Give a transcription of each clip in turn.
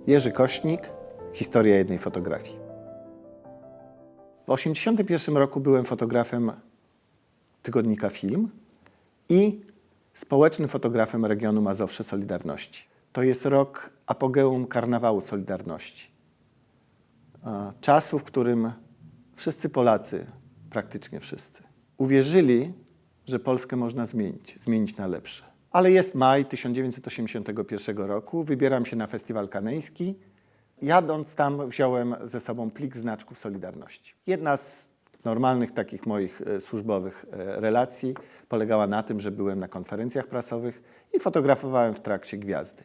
Jerzy Kośnik, historia jednej fotografii. W 1981 roku byłem fotografem tygodnika Film i społecznym fotografem regionu Mazowsze Solidarności. To jest rok apogeum karnawału Solidarności. Czasu, w którym wszyscy Polacy, praktycznie wszyscy, uwierzyli, że Polskę można zmienić na lepsze. Ale jest maj 1981 roku, wybieram się na Festiwal Kaneński. Jadąc tam wziąłem ze sobą plik znaczków Solidarności. Jedna z normalnych takich moich służbowych relacji polegała na tym, że byłem na konferencjach prasowych i fotografowałem w trakcie gwiazdy.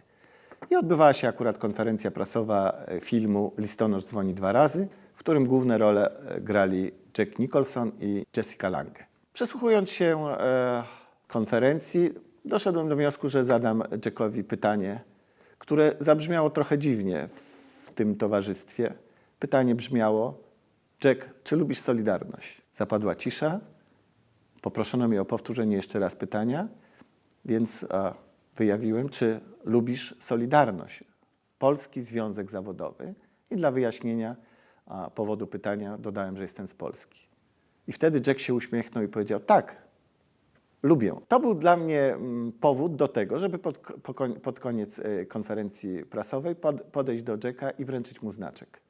I odbywała się akurat konferencja prasowa filmu Listonosz dzwoni 2 razy, w którym główne role grali Jack Nicholson i Jessica Lange. Przesłuchując się konferencji, doszedłem do wniosku, że zadam Jackowi pytanie, które zabrzmiało trochę dziwnie w tym towarzystwie. Pytanie brzmiało: Jack, czy lubisz Solidarność? Zapadła cisza. Poproszono mnie o powtórzenie jeszcze raz pytania, więc wyjawiłem, czy lubisz Solidarność, Polski Związek Zawodowy. I dla wyjaśnienia powodu pytania dodałem, że jestem z Polski. I wtedy Jack się uśmiechnął i powiedział: tak, lubię. To był dla mnie powód do tego, żeby pod koniec konferencji prasowej podejść do Jacka i wręczyć mu znaczek.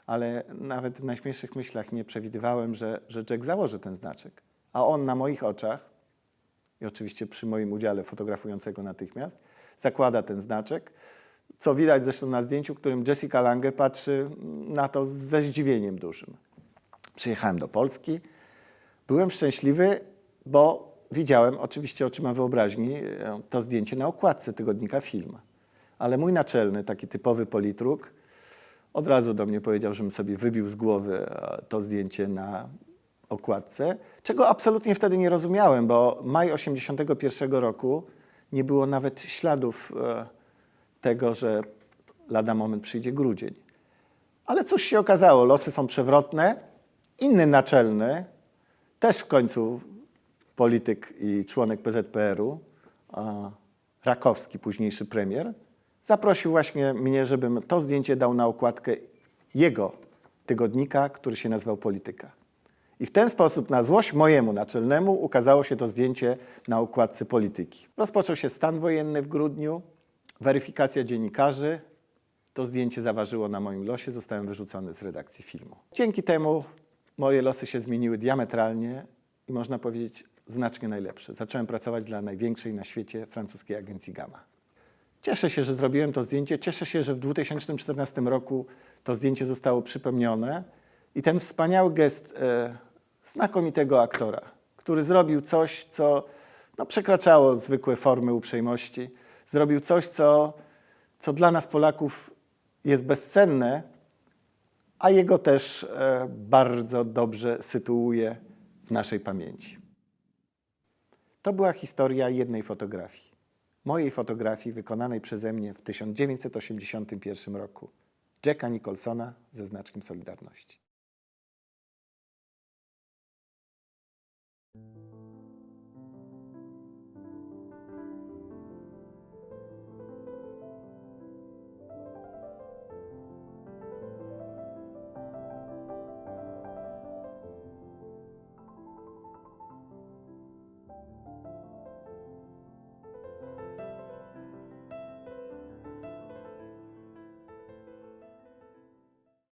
Ale nawet w najśmielszych myślach nie przewidywałem, że Jack założy ten znaczek. A on na moich oczach, i oczywiście przy moim udziale fotografującego natychmiast, zakłada ten znaczek, co widać zresztą na zdjęciu, w którym Jessica Lange patrzy na to ze zdziwieniem dużym. Przyjechałem do Polski, byłem szczęśliwy, bo widziałem oczywiście oczyma wyobraźni to zdjęcie na okładce tygodnika Film. Ale mój naczelny, taki typowy politruk, od razu do mnie powiedział, żebym sobie wybił z głowy to zdjęcie na okładce, czego absolutnie wtedy nie rozumiałem, bo maj 1981 roku nie było nawet śladów tego, że lada moment przyjdzie grudzień. Ale cóż się okazało, losy są przewrotne. Inny naczelny, też w końcu polityk i członek PZPR-u, Rakowski, późniejszy premier, zaprosił właśnie mnie, żebym to zdjęcie dał na okładkę jego tygodnika, który się nazywał Polityka. I w ten sposób, na złość mojemu naczelnemu, ukazało się to zdjęcie na okładce Polityki. Rozpoczął się stan wojenny w grudniu, weryfikacja dziennikarzy. To zdjęcie zaważyło na moim losie, zostałem wyrzucony z redakcji Filmu. Dzięki temu moje losy się zmieniły diametralnie i można powiedzieć znacznie najlepsze. Zacząłem pracować dla największej na świecie francuskiej agencji Gamma. Cieszę się, że zrobiłem to zdjęcie. Cieszę się, że w 2014 roku to zdjęcie zostało przypomnione i ten wspaniały gest znakomitego aktora, który zrobił coś, co przekraczało zwykłe formy uprzejmości. Zrobił coś, co dla nas Polaków jest bezcenne, a jego też bardzo dobrze sytuuje w naszej pamięci. To była historia jednej fotografii. Mojej fotografii wykonanej przeze mnie w 1981 roku. Jacka Nicholsona ze znaczkiem Solidarności.